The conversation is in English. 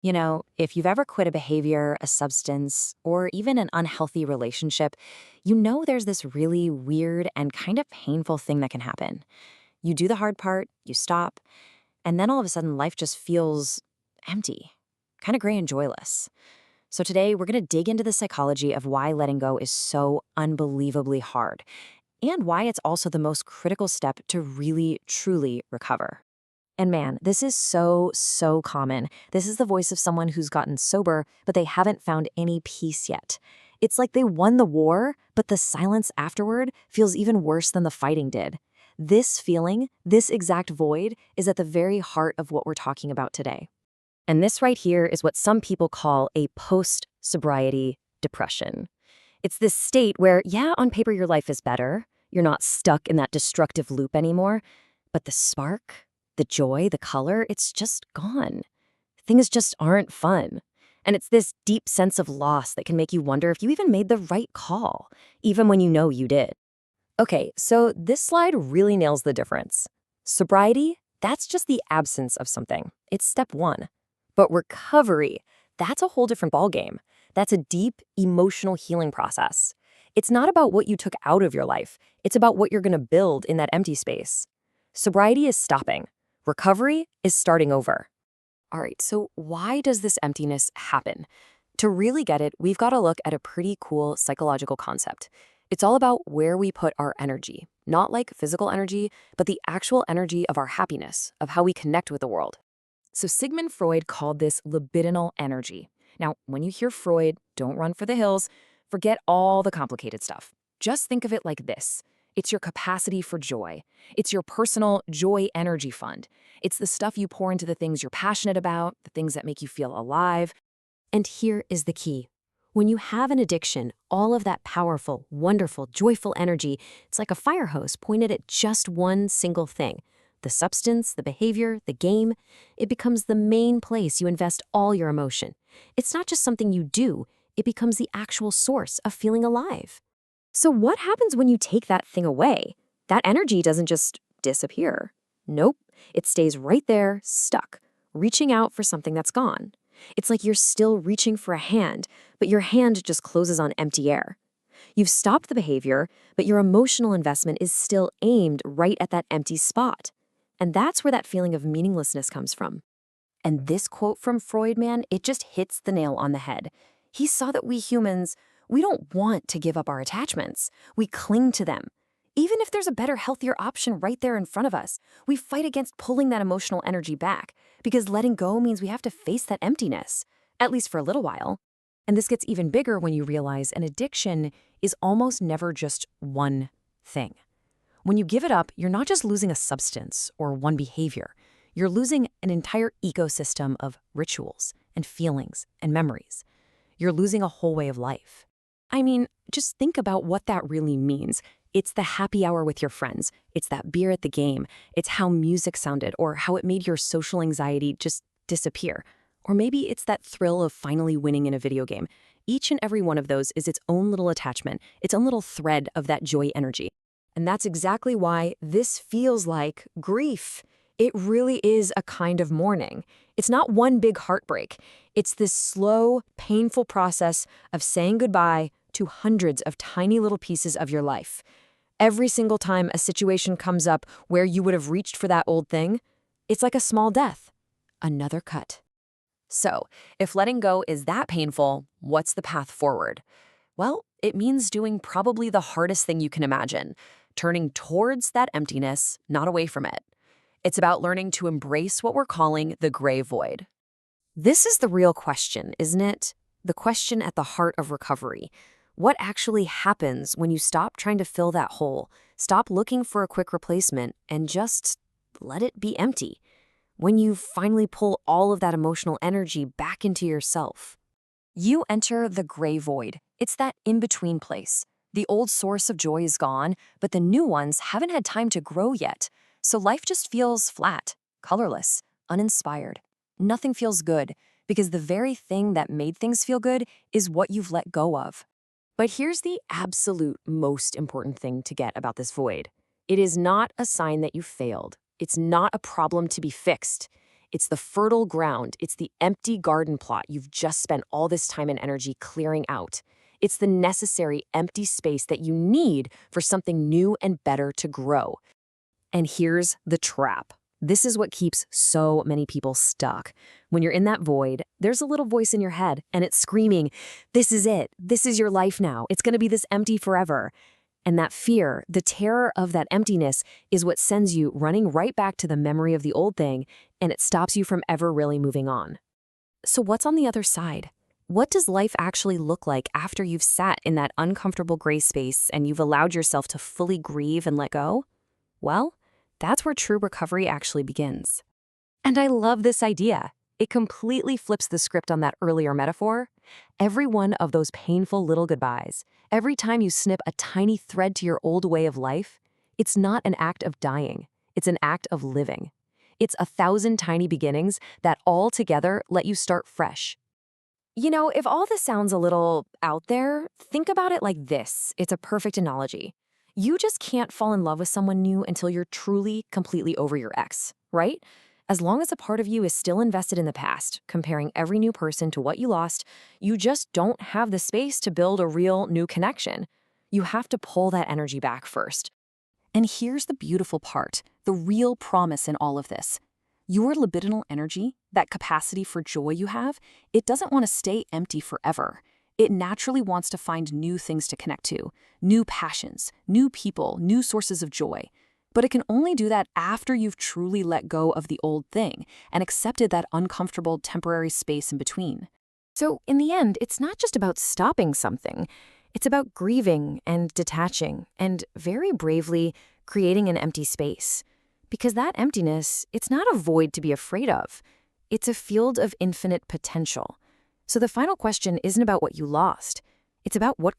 If you've ever quit a behavior, a substance, or even an unhealthy relationship, there's this really weird and kind of painful thing that can happen. You do the hard part, you stop, and then all of a sudden life just feels empty, kind of gray and joyless. So today we're going to dig into the psychology of why letting go is so unbelievably hard and why it's also the most critical step to really, truly recover. And man, this is so common. This is the voice of someone who's gotten sober, but they haven't found any peace yet. It's like they won the war, but the silence afterward feels even worse than the fighting did. This feeling, this exact void, is at the very heart of what we're talking about today. And this right here is what some people call a post-sobriety depression. It's this state where, yeah, on paper your life is better. You're not stuck in that destructive loop anymore, but the spark, the joy, the color, it's just gone. Things just aren't fun. And it's this deep sense of loss that can make you wonder if you even made the right call, even when you know you did. Okay, so this slide really nails the difference. Sobriety, that's just the absence of something. It's step one. But recovery, that's a whole different ballgame. That's a deep, emotional healing process. It's not about what you took out of your life. It's about what you're going to build in that empty space. Sobriety is stopping. Recovery is starting over. All right, so why does this emptiness happen? To really get it, we've got to look at a pretty cool psychological concept. It's all about where we put our energy, not like physical energy, but the actual energy of our happiness, of how we connect with the world. So Sigmund Freud called this libidinal energy. Now, when you hear Freud, don't run for the hills. Forget all the complicated stuff. Just think of it like this. It's your capacity for joy. It's your personal joy energy fund. It's the stuff you pour into the things you're passionate about, the things that make you feel alive. And here is the key. When you have an addiction, all of that powerful, wonderful, joyful energy, it's like a fire hose pointed at just one single thing. The substance, the behavior, the game, it becomes the main place you invest all your emotion. It's not just something you do, it becomes the actual source of feeling alive. So what happens when you take that thing away? That energy doesn't just disappear. Nope, it stays right there, stuck, reaching out for something that's gone. It's like you're still reaching for a hand, but your hand just closes on empty air. You've stopped the behavior, but your emotional investment is still aimed right at that empty spot. And that's where that feeling of meaninglessness comes from. And this quote from Freud, man, it just hits the nail on the head. He saw that we humans, we don't want to give up our attachments. We cling to them. Even if there's a better, healthier option right there in front of us, we fight against pulling that emotional energy back because letting go means we have to face that emptiness, at least for a little while. And this gets even bigger when you realize an addiction is almost never just one thing. When you give it up, you're not just losing a substance or one behavior. You're losing an entire ecosystem of rituals and feelings and memories. You're losing a whole way of life. I mean, just think about what that really means. It's the happy hour with your friends. It's that beer at the game. It's how music sounded or how it made your social anxiety just disappear. Or maybe it's that thrill of finally winning in a video game. Each and every one of those is its own little attachment, its own little thread of that joy energy. And that's exactly why this feels like grief. It really is a kind of mourning. It's not one big heartbreak. It's this slow, painful process of saying goodbye to hundreds of tiny little pieces of your life. Every single time a situation comes up where you would have reached for that old thing, it's like a small death. Another cut. So, if letting go is that painful, what's the path forward? Well, it means doing probably the hardest thing you can imagine, turning towards that emptiness, not away from it. It's about learning to embrace what we're calling the gray void. This is the real question, isn't it? The question at the heart of recovery. What actually happens when you stop trying to fill that hole, stop looking for a quick replacement, and just let it be empty? When you finally pull all of that emotional energy back into yourself. You enter the gray void. It's that in-between place. The old source of joy is gone, but the new ones haven't had time to grow yet. So life just feels flat, colorless, uninspired. Nothing feels good, because the very thing that made things feel good is what you've let go of. But here's the absolute most important thing to get about this void. It is not a sign that you failed. It's not a problem to be fixed. It's the fertile ground. It's the empty garden plot you've just spent all this time and energy clearing out. It's the necessary empty space that you need for something new and better to grow. And here's the trap. This is what keeps so many people stuck. When you're in that void, there's a little voice in your head, and it's screaming, "This is it. This is your life now. It's going to be this empty forever." And that fear, the terror of that emptiness, is what sends you running right back to the memory of the old thing, and it stops you from ever really moving on. So what's on the other side? What does life actually look like after you've sat in that uncomfortable gray space and you've allowed yourself to fully grieve and let go? Well, that's where true recovery actually begins. And I love this idea. It completely flips the script on that earlier metaphor. Every one of those painful little goodbyes, every time you snip a tiny thread to your old way of life, it's not an act of dying. It's an act of living. It's 1,000 tiny beginnings that all together let you start fresh. You know, if all this sounds a little out there, think about it like this. It's a perfect analogy. You just can't fall in love with someone new until you're truly, completely over your ex, right? As long as a part of you is still invested in the past, comparing every new person to what you lost, you just don't have the space to build a real new connection. You have to pull that energy back first. And here's the beautiful part, the real promise in all of this. Your libidinal energy, that capacity for joy you have, it doesn't want to stay empty forever. It naturally wants to find new things to connect to, new passions, new people, new sources of joy. But it can only do that after you've truly let go of the old thing and accepted that uncomfortable temporary space in between. So in the end, it's not just about stopping something. It's about grieving and detaching and very bravely creating an empty space. Because that emptiness, it's not a void to be afraid of. It's a field of infinite potential. So the final question isn't about what you lost. It's about what